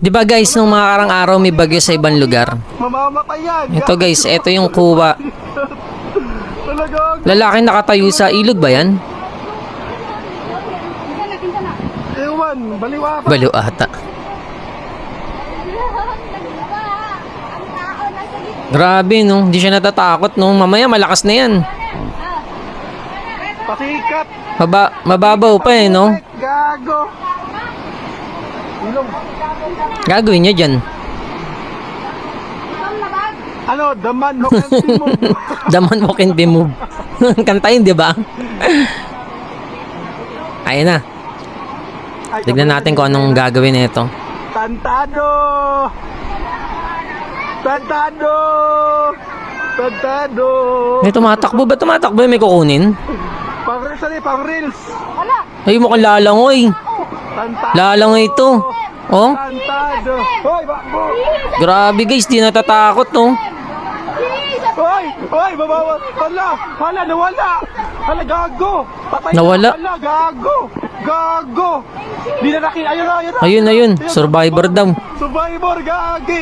Di ba guys, nung mga karang araw may bagyo sa ibang lugar? Mamamatay yan. Ito guys, ito yung kuwa. Talagang. Lalaking nakatayo sa ilog ba yan? Ewan, baliwa pa. Baliw ata. Grabe no, hindi siya natatakot no. Mamaya malakas na yan. Pasikat. Mababaw pa eh no. Gago. Ilong. Gagawin niya dyan. Ano, the man who can't be moved. The man who can be moved. Kantayin di ba? Ayun na. Ay, Tignan natin kung anong gagawin nito. Tantado. Tantado. Tantado. May tumatakbo ba? Tumatakbo may kukunin? Pang reels. Ay mukhang lalangoy. Tantado. Lalangoy ito. Oh, Tantado. Hoy, bakbo. grabe guys, di natatakot no. Hoy, babawa. Hala, nawala. Hala, gago. Patay Nawala. Na. Hala, gago. Di na ayun na. Ayun, survivor daw. Survivor, gagi.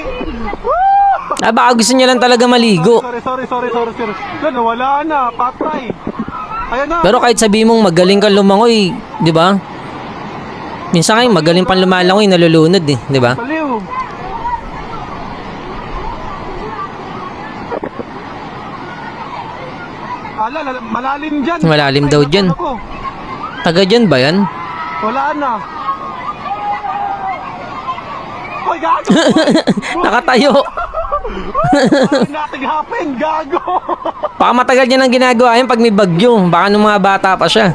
Ah, baka gusto niya lang talaga maligo. Sorry. Nawala na, patay. Ayun na. Pero kahit sabi mong magaling kang lumangoy, di ba? Minsan kayo magaling pang lumalangoy, nalulunod eh, di ba? Baliw. Hala, malalim dyan. Malalim Ay, daw dyan. ako. Taga dyan ba yan? Wala na. Hoy, gago. Nakatayo. Nothing happened, gago. Baka matagal niya nang ginagawa yan pag may bagyo. Baka nung mga bata pa siya.